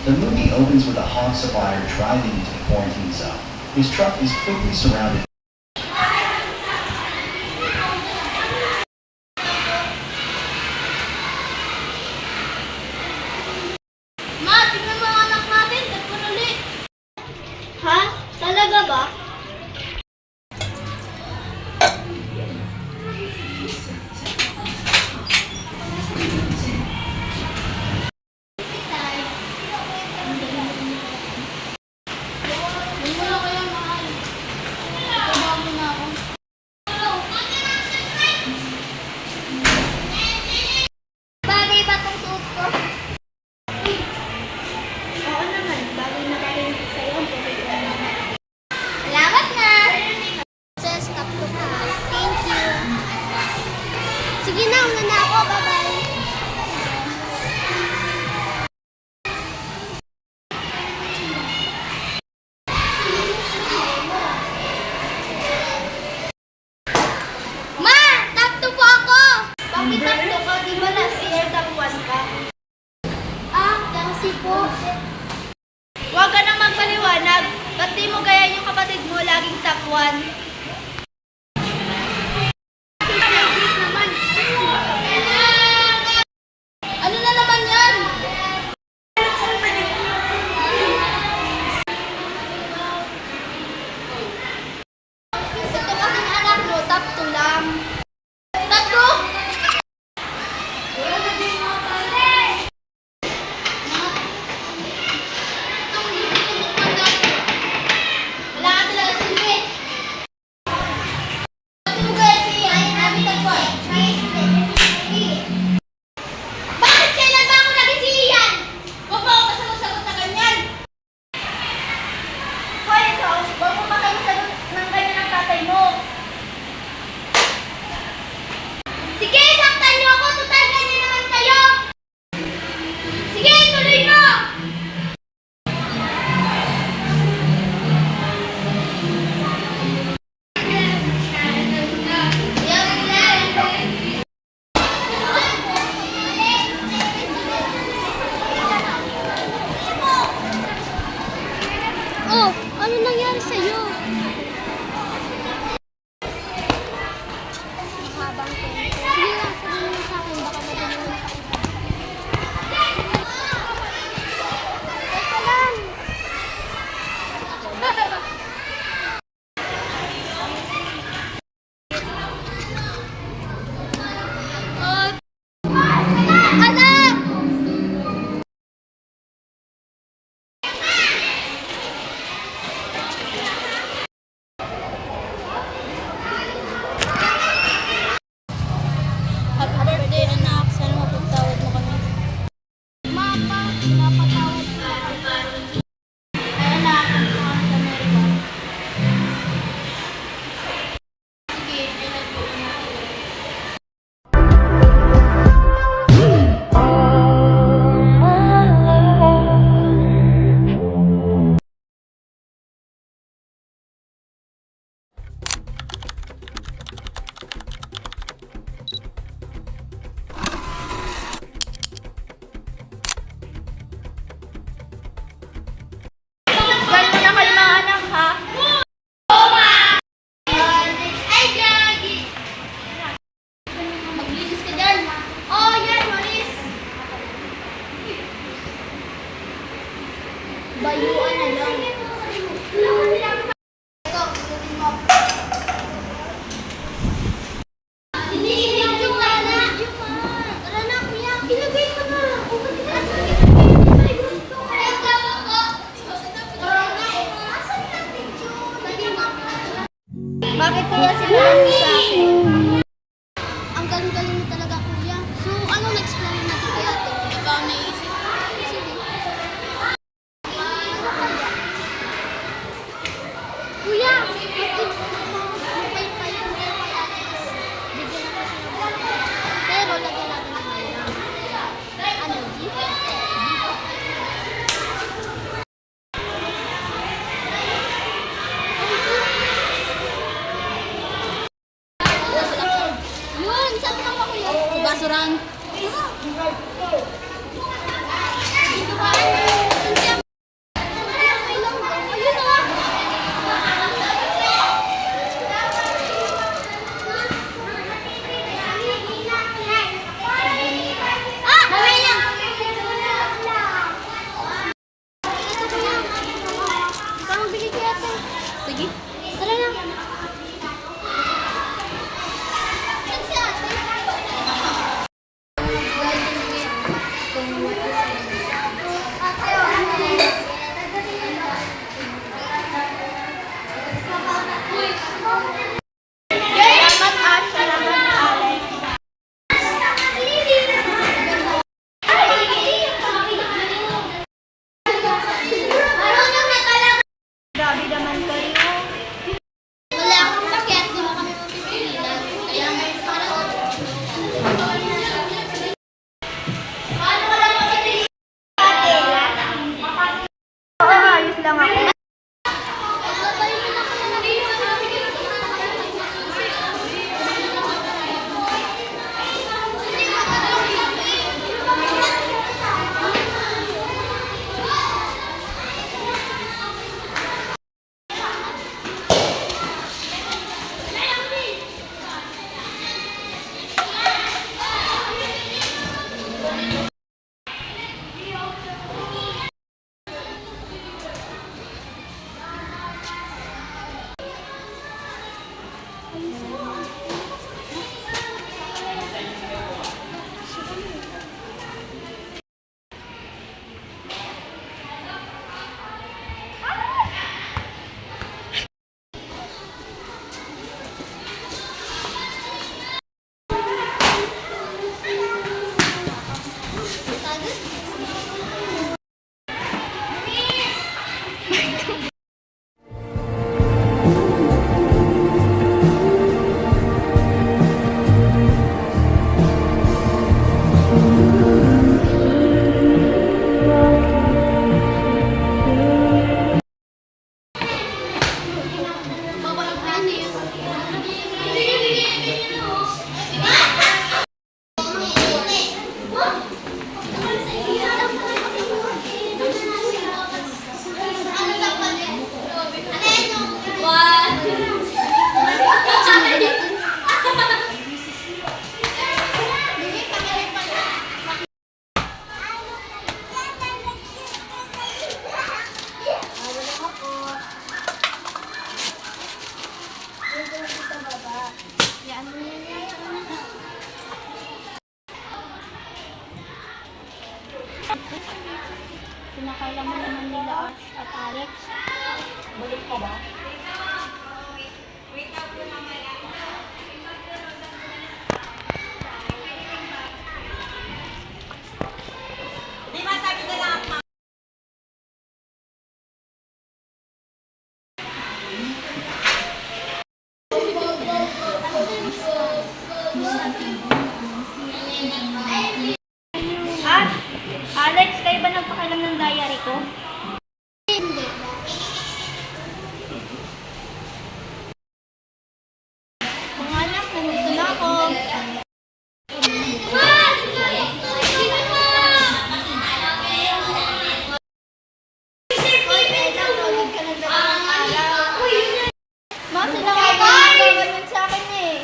The movie opens with a hog supplier driving into the quarantine zone. His truck is quickly surrounded. Ma, tingnan mo ang anak natin. Nagpun ulit. Ha? Talaga ba? Bagay ba itong suot ko? Oo naman, bagay na bagay sa'yo ang bagay ko naman. Salamat na! Just stop to ka. Thank you. Sige na, una na ako. Bye-bye. Ma! Top 2 po ako! Bakit top 2 ka? Di ba na CR top 1 ka? Ah, kasi po. Huwag ka nang magpaliwanag. Ba't di mo gaya yung kapatid mo laging top 1? Ano na naman yan? Ito kasing anak mo, top 2 lang. Tatlo! Wala ka talaga silbi. Ba't mo gaya siya? Namin tatlo. Bakit kailan ba ako naging si Ian? Huwag mo ako kasagot-sagot na ganyan. Hoy, ikaw, huwag mo makasagot ng ganyan ang tatay mo. Sige, saktan niyo ako. Total ganyan naman kayo. Sige, tuloy mo. Oh, ano nangyari sa'yo? Habang kwento. Sige nga, sabihin mo sa akin. Baka matulungan ka. Teka lang. Anak! Happy birthday, anak. Sana mapagtawad mo kami. Mama, pinapatawad mo. Ay, anak. Ang sa Amerika. Sige, I love you, anak. Diyan mo na kayo mga anak, ha? Ay, Gagi! Maglinis ka dyan. Oh, yan, Maris. Bayuan na lang. Ito, ikutin mo. Hindi yung ana. Tara na, kuya. Ilagay mo na. Bakit kaya sila sa akin? Ang galing-galing mo talaga, kuya. So, anong explain natin kaya ito? Ikaw naisip. Sige. Sinakala mo naman nila Ash at Alex. Balik ka ba? Di ba sabi nila ang Ash, Alex, kayo ba nagpakialam ng diary ko? Hindi. Mga anak, nandito na ako. Ma, sinakabay sa akin eh.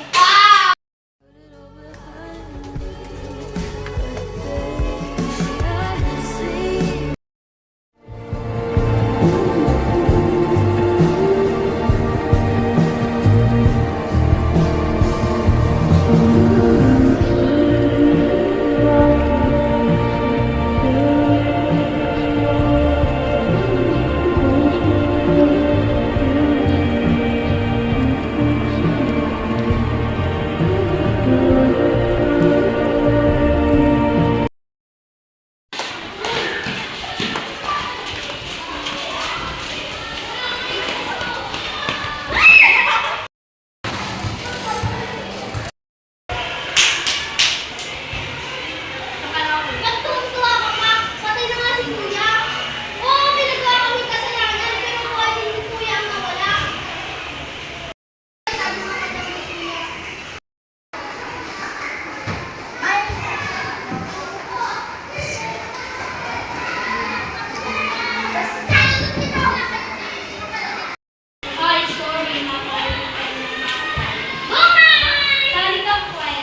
Nagtutuwa ka pa. Patay na nga si Kuya. Oo, pinagawa kami kasalanan, pero mukha din ni Kuya ang nawala. Ay, sorry, nakalimutan na. Mama! Sali ka, Kuya.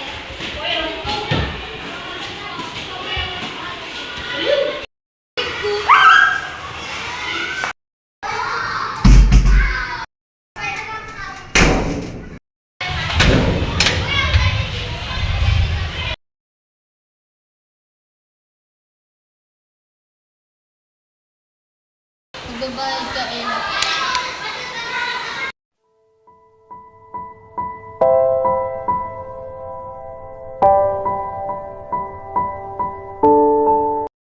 Magbabayad ka, Ella.